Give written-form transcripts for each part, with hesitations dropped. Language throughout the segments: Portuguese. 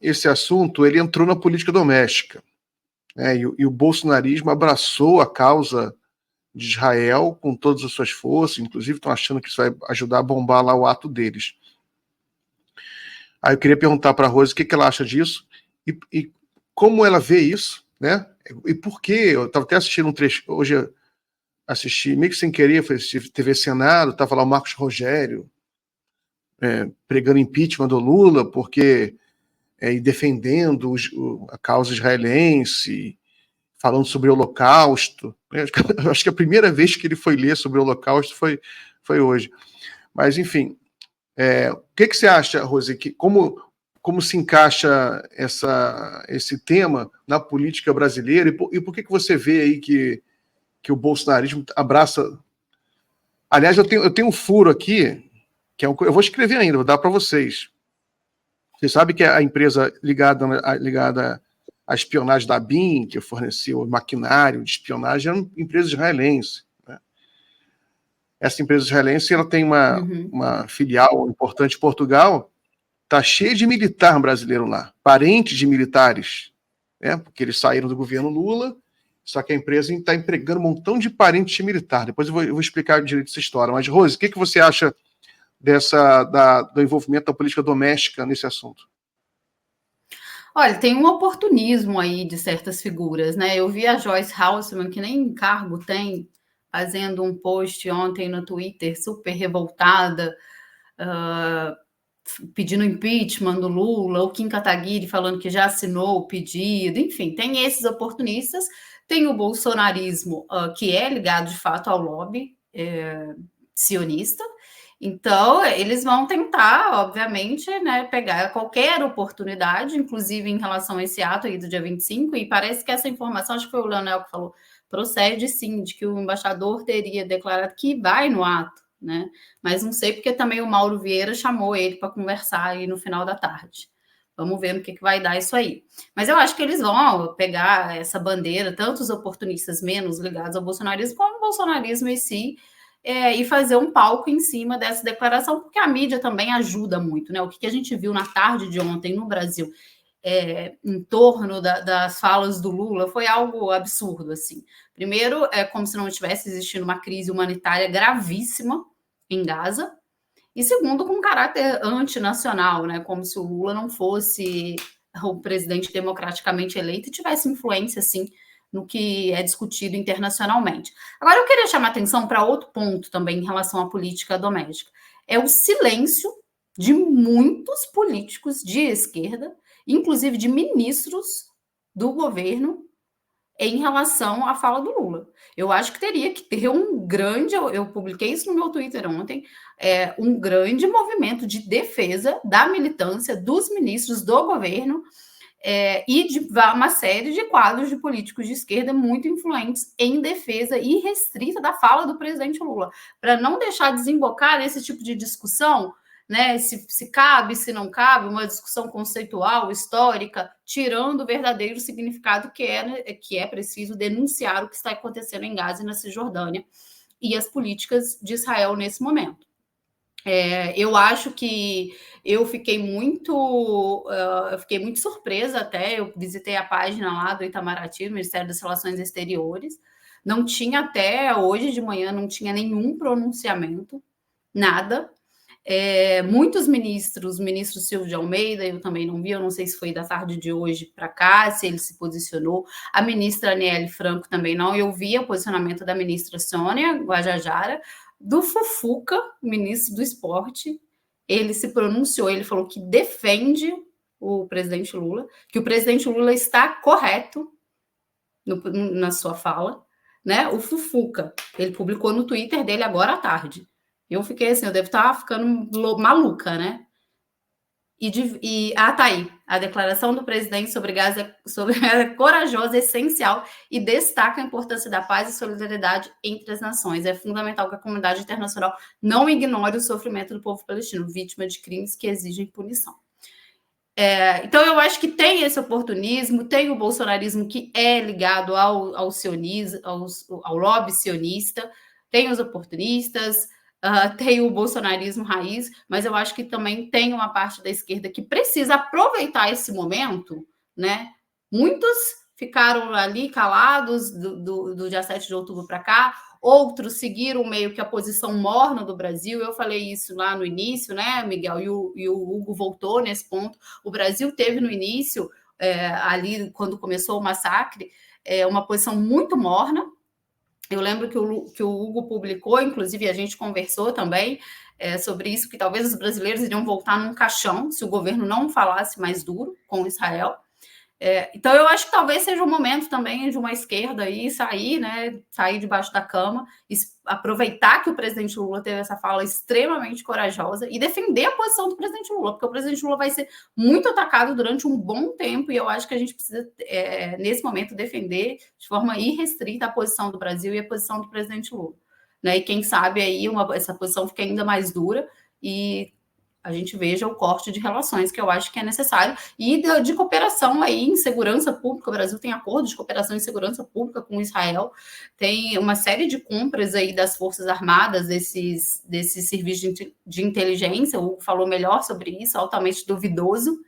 esse assunto ele entrou na política doméstica, né? E o bolsonarismo abraçou a causa de Israel com todas as suas forças, inclusive estão achando que isso vai ajudar a bombar lá o ato deles. Aí eu queria perguntar para a Rose o que ela acha disso e como ela vê isso, né? E por quê? Eu estava até assistindo um trecho, hoje eu assisti, meio que sem querer, foi assistir TV Senado, estava lá o Marcos Rogério pregando impeachment do Lula, porque e defendendo a causa israelense, falando sobre o Holocausto. Eu acho que a primeira vez que ele foi ler sobre o Holocausto foi hoje. Mas, enfim, o que você acha, Rose, como se encaixa esse tema na política brasileira e por que você vê aí que o bolsonarismo abraça... Aliás, eu tenho um furo aqui, que eu vou escrever ainda, vou dar para vocês. Você sabe que a empresa ligada à espionagem da BIM, que forneceu o maquinário de espionagem, era uma empresa israelense. Né? Essa empresa israelense ela tem uma filial importante em Portugal, está cheia de militar brasileiro lá, parentes de militares, né? Porque eles saíram do governo Lula, só que a empresa está empregando um montão de parentes de militar. Depois eu vou explicar direito essa história. Mas, Rose, o que você acha do envolvimento da política doméstica nesse assunto? Olha, tem um oportunismo aí de certas figuras, né? Eu vi a Joyce Haussmann, que nem cargo tem, fazendo um post ontem no Twitter, super revoltada, pedindo impeachment do Lula, o Kim Kataguiri falando que já assinou o pedido, enfim, tem esses oportunistas, tem o bolsonarismo, que é ligado de fato ao lobby sionista. Então, eles vão tentar, obviamente, né, pegar qualquer oportunidade, inclusive em relação a esse ato aí do dia 25, e parece que essa informação, acho que foi o Leonel que falou, procede sim, de que o embaixador teria declarado que vai no ato, né? Mas não sei porque também o Mauro Vieira chamou ele para conversar aí no final da tarde. Vamos ver no que vai dar isso aí. Mas eu acho que eles vão pegar essa bandeira, tanto os oportunistas menos ligados ao bolsonarismo, como o bolsonarismo em si, e fazer um palco em cima dessa declaração, porque a mídia também ajuda muito, né? O que a gente viu na tarde de ontem no Brasil em torno das falas do Lula foi algo absurdo, assim. Primeiro, é como se não estivesse existindo uma crise humanitária gravíssima em Gaza, e segundo, com um caráter antinacional, né? Como se o Lula não fosse o presidente democraticamente eleito e tivesse influência, assim, no que é discutido internacionalmente. Agora, eu queria chamar atenção para outro ponto também em relação à política doméstica. É o silêncio de muitos políticos de esquerda, inclusive de ministros do governo, em relação à fala do Lula. Eu acho que teria que ter um grande... Eu publiquei isso no meu Twitter ontem, um grande movimento de defesa da militância dos ministros do governo, e de uma série de quadros de políticos de esquerda muito influentes em defesa irrestrita da fala do presidente Lula, para não deixar desembocar nesse tipo de discussão, né? Se cabe, se não cabe, uma discussão conceitual, histórica, tirando o verdadeiro significado que é preciso denunciar o que está acontecendo em Gaza e na Cisjordânia e as políticas de Israel nesse momento. Eu acho que eu fiquei muito surpresa até. Eu visitei a página lá do Itamaraty, do Ministério das Relações Exteriores. Não tinha até hoje de manhã, não tinha nenhum pronunciamento, nada. Muitos ministros, o ministro Silvio de Almeida, eu também não vi, eu não sei se foi da tarde de hoje para cá, se ele se posicionou. A ministra Aniele Franco também não. Eu vi o posicionamento da ministra Sônia Guajajara, do Fufuca, ministro do esporte. Ele se pronunciou, ele falou que defende o presidente Lula, que o presidente Lula está correto na sua fala, né? O Fufuca, ele publicou no Twitter dele agora à tarde. Eu fiquei assim, eu devo estar ficando maluca, né? Tá aí, a declaração do presidente sobre Gaza é corajosa, essencial e destaca a importância da paz e solidariedade entre as nações. É fundamental que a comunidade internacional não ignore o sofrimento do povo palestino, vítima de crimes que exigem punição. Então, eu acho que tem esse oportunismo, tem o bolsonarismo que é ligado ao sionismo, ao lobby sionista, tem os oportunistas, tem o bolsonarismo raiz, mas eu acho que também tem uma parte da esquerda que precisa aproveitar esse momento, né? Muitos ficaram ali calados do dia 7 de outubro para cá, outros seguiram meio que a posição morna do Brasil. Eu falei isso lá no início, né, Miguel? E o Hugo voltou nesse ponto. O Brasil teve no início, ali quando começou o massacre, uma posição muito morna. Eu lembro que o Hugo publicou, inclusive a gente conversou também sobre isso, que talvez os brasileiros iriam voltar num caixão se o governo não falasse mais duro com Israel. Então, eu acho que talvez seja o momento também de uma esquerda aí sair, né, sair debaixo da cama, aproveitar que o presidente Lula teve essa fala extremamente corajosa e defender a posição do presidente Lula, porque o presidente Lula vai ser muito atacado durante um bom tempo e eu acho que a gente precisa, nesse momento, defender de forma irrestrita a posição do Brasil e a posição do presidente Lula. Né? E quem sabe aí essa posição fica ainda mais dura e a gente veja o corte de relações, que eu acho que é necessário, e de cooperação aí em segurança pública. O Brasil tem acordo de cooperação em segurança pública com Israel, tem uma série de compras aí das Forças Armadas, desses serviços de inteligência. O Hugo falou melhor sobre isso, altamente duvidoso.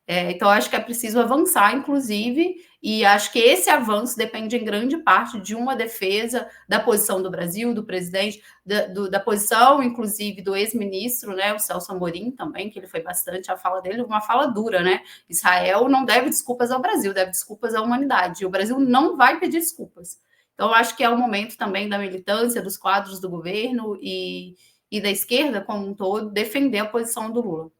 Então, acho que é preciso avançar, inclusive, e acho que esse avanço depende em grande parte de uma defesa da posição do Brasil, do presidente, da posição, inclusive, do ex-ministro, né, o Celso Amorim também, que ele foi bastante, a fala dele, uma fala dura, né? Israel não deve desculpas ao Brasil, deve desculpas à humanidade, e o Brasil não vai pedir desculpas. Então, acho que é o momento também da militância, dos quadros do governo e da esquerda como um todo, defender a posição do Lula.